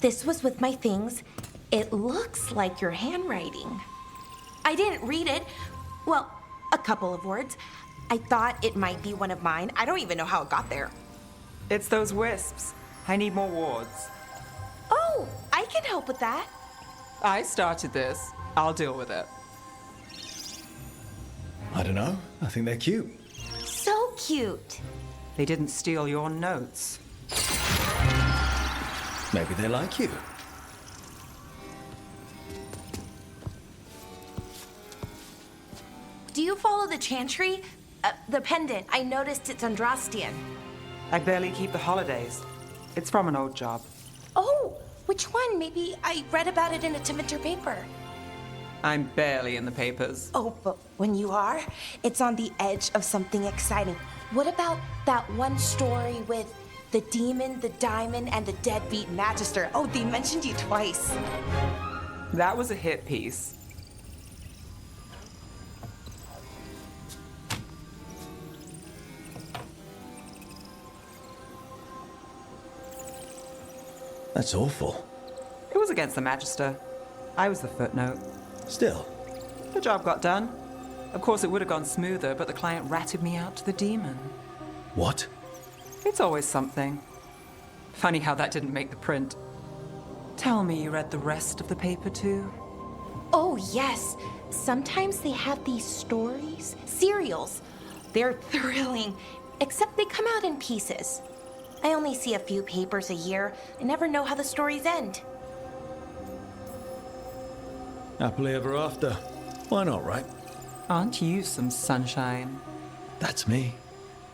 This was with my things. It looks like your handwriting. I didn't read it. Well, a couple of words. I thought it might be one of mine. I don't even know how it got there. It's those wisps. I need more wards. Oh, I can help with that. I started this. I'll deal with it. I don't know. I think they're cute. So cute. They didn't steal your notes. Maybe they like you. Do you follow the chantry? The pendant. I noticed it's Andrastian. I barely keep the holidays. It's from an old job. Oh, which one? Maybe I read about it in a Demeter paper. I'm barely in the papers. Oh, but when you are, it's on the edge of something exciting. What about that one story with the demon, the diamond, and the deadbeat magister? Oh, they mentioned you twice. That was a hit piece. That's awful. It was against the Magister. I was the footnote. Still. The job got done. Of course, it would have gone smoother, but the client ratted me out to the demon. What? It's always something. Funny how that didn't make the print. Tell me you read the rest of the paper too? Oh, yes. Sometimes they have these stories, serials. They're thrilling, except they come out in pieces. I only see a few papers a year. I never know how the stories end. Happily ever after. Why not, right? Aren't you some sunshine? That's me.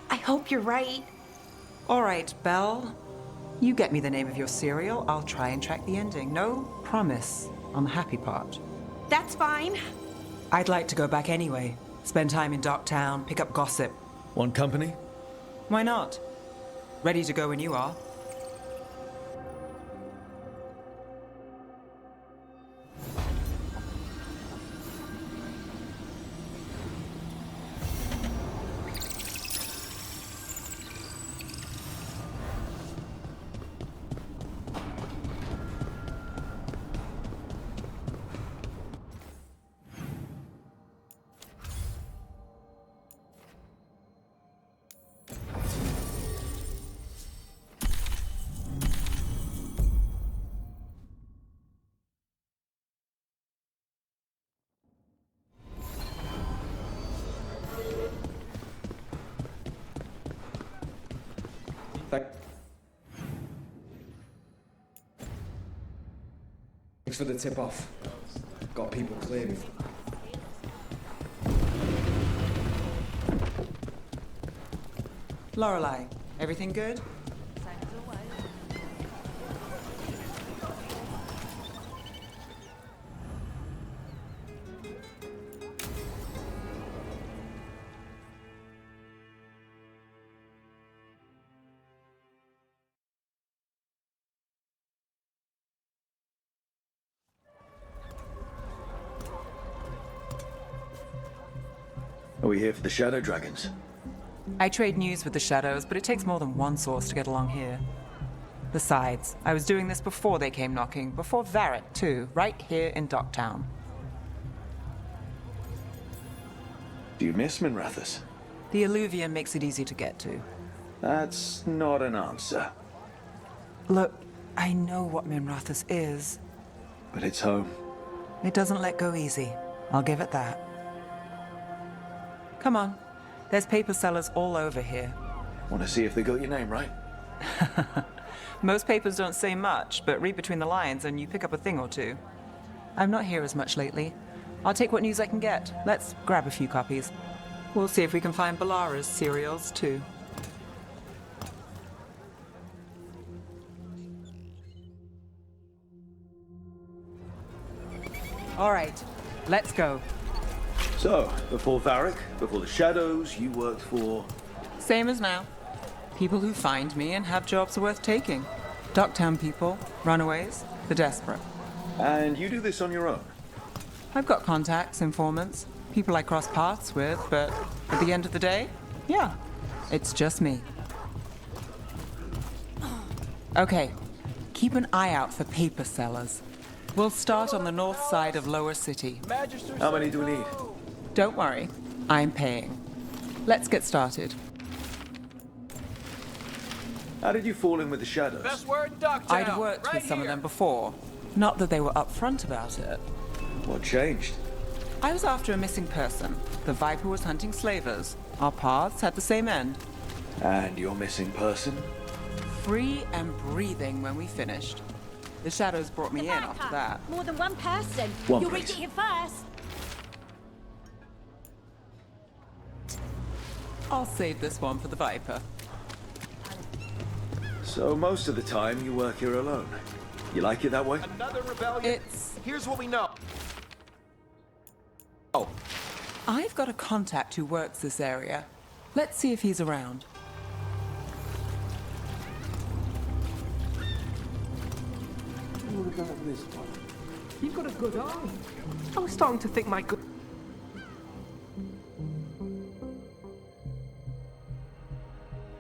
I hope you're right. All right, Belle. You get me the name of your serial, I'll try and track the ending. No promise on the happy part. That's fine. I'd like to go back anyway. Spend time in Docktown, pick up gossip. Want company? Why not? Ready to go when you are. Thanks for the tip-off. Got people cleared. Lorelei, everything good? Are we here for the Shadow Dragons? I trade news with the Shadows, but it takes more than one source to get along here. Besides, I was doing this before they came knocking, before Varret, too, right here in Docktown. Do you miss Minrathous? The Alluvium makes it easy to get to. That's not an answer. Look, I know what Minrathous is. But it's home. It doesn't let go easy. I'll give it that. Come on. There's paper sellers all over here. Want to see if they got your name right? Most papers don't say much, but read between the lines and you pick up a thing or two. I'm not here as much lately. I'll take what news I can get. Let's grab a few copies. We'll see if we can find Balara's serials, too. All right, let's go. So, before Varric, before the Shadows, you worked for... Same as now. People who find me and have jobs worth taking. Docktown people, runaways, the desperate. And you do this on your own? I've got contacts, informants, people I cross paths with, but at the end of the day, yeah, it's just me. Okay, keep an eye out for paper sellers. We'll start on the north side of Lower City. How many do we need? Don't worry, I'm paying. Let's get started. How did you fall in with the shadows? Best word in Ducktown. I'd worked right with some of here. them before. Not that they were upfront about it. What changed? I was after a missing person. The Viper was hunting slavers. Our paths had the same end. And your missing person? Free and breathing when we finished. The shadows brought me in after that. More than one person. One, You'll please. reach it here first. I'll save this one for the Viper. So most of the time you work here alone. You like it that way? Another rebellion. It's... Here's what we know. Oh, I've got a contact who works this area. Let's see if he's around. You've got a good eye. I was starting to think my good...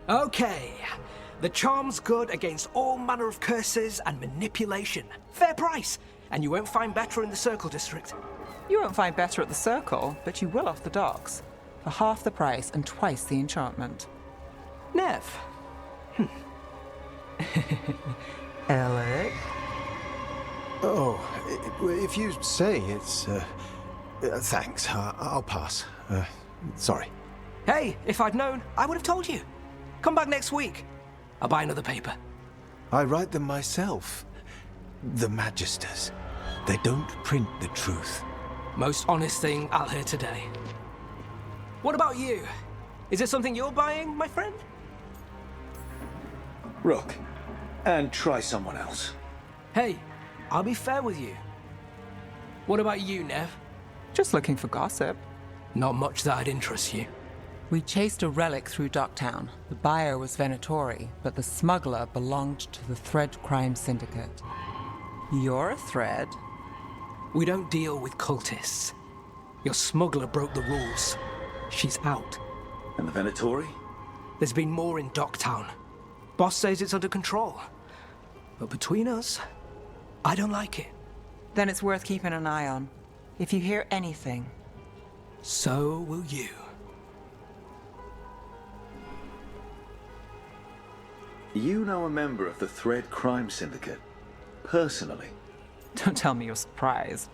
Okay. The charm's good against all manner of curses and manipulation. Fair price. And you won't find better in the Circle District. You won't find better at the Circle, but you will off the docks. For half the price and twice the enchantment. Nev. Alec? Oh, if you say it's... thanks. I'll pass. Sorry. Hey, if I'd known, I would have told you. Come back next week. I'll buy another paper. I write them myself. The Magisters. They don't print the truth. Most honest thing I'll hear today. What about you? Is it something you're buying, my friend? Rook. And try someone else. Hey, I'll be fair with you. What about you, Nev? Just looking for gossip. Not much that'd interest you. We chased a relic through Docktown. The buyer was Venatori, but the smuggler belonged to the Thread Crime Syndicate. You're a Thread? We don't deal with cultists. Your smuggler broke the rules. She's out. And the Venatori? There's been more in Docktown. Boss says it's under control. But between us, I don't like it. Then it's worth keeping an eye on. If you hear anything. So will you. You know a member of the Thread Crime Syndicate? Personally? Don't tell me you're surprised.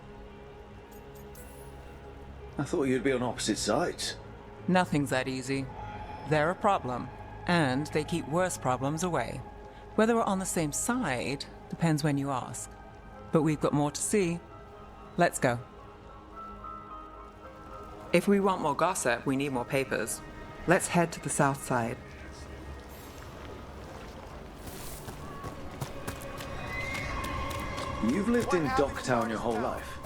I thought you'd be on opposite sides. Nothing's that easy. They're a problem, and they keep worse problems away. Whether we're on the same side depends when you ask. But we've got more to see. Let's go. If we want more gossip, we need more papers. Let's head to the south side. You've lived in Docktown your whole life.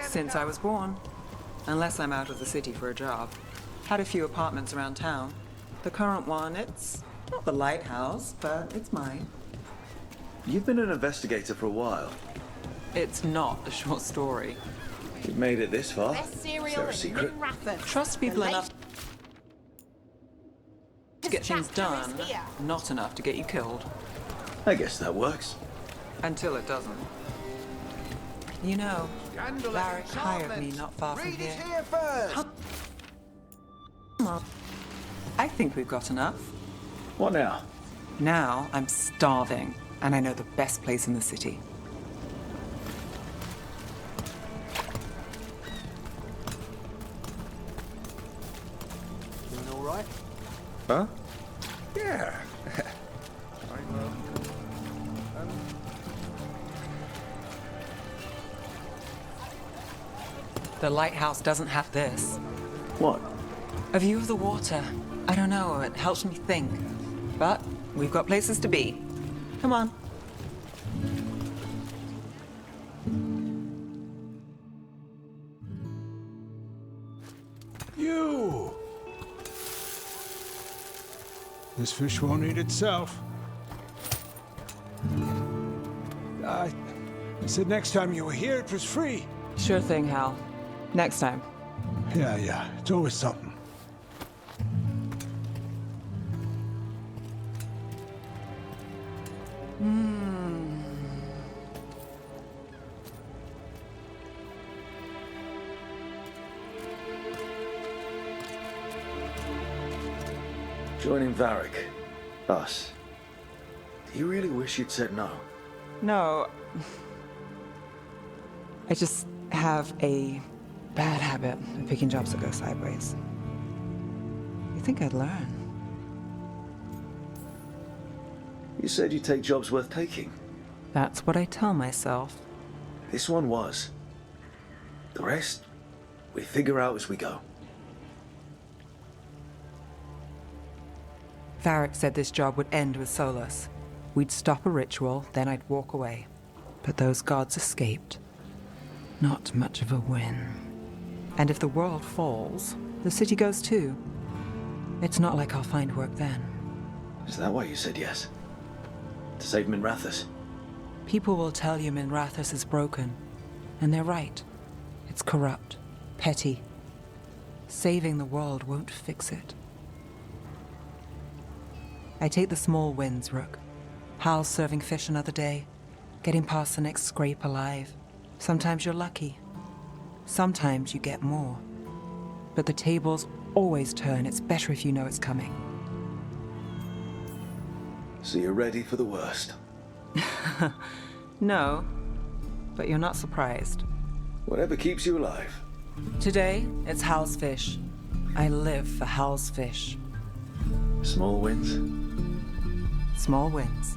Since I was born. Unless I'm out of the city for a job. Had a few apartments around town. The current one, it's not the lighthouse, but it's mine. You've been an investigator for a while. It's not a short story. You've made it this far. Best Is cereal there a in secret? Lynn Rafford. Trust people The enough to get things chapter is done, here. not enough to get you killed. I guess that works. Until it doesn't. You know, Varric hired me not far from here. I think we've got enough. What now? Now I'm starving, and I know the best place in the city. Doing all right? Huh? Yeah. The lighthouse doesn't have this. What? A view of the water. I don't know, it helps me think. But we've got places to be. Come on. You! This fish won't eat itself. I said next time you were here, it was free. Sure thing, Hal. Next time. Yeah, it's always something. Joining Varric. Us. Do you really wish you'd said no? No. I just have a bad habit of picking jobs that go sideways. You think I'd learn? You said you'd take jobs worth taking. That's what I tell myself. This one was. The rest, we figure out as we go. Varric said this job would end with Solus. We'd stop a ritual, then I'd walk away. But those gods escaped. Not much of a win. And if the world falls, the city goes too. It's not like I'll find work then. Is that why you said yes? To save Minrathous? People will tell you Minrathous is broken. And they're right. It's corrupt, petty. Saving the world won't fix it. I take the small wins, Rook. Hal's serving fish another day, getting past the next scrape alive. Sometimes you're lucky. Sometimes you get more. But the tables always turn. It's better if you know it's coming. So you're ready for the worst? No, but you're not surprised. Whatever keeps you alive. Today, it's Hal's fish. I live for Hal's fish. Small wins? Small wins.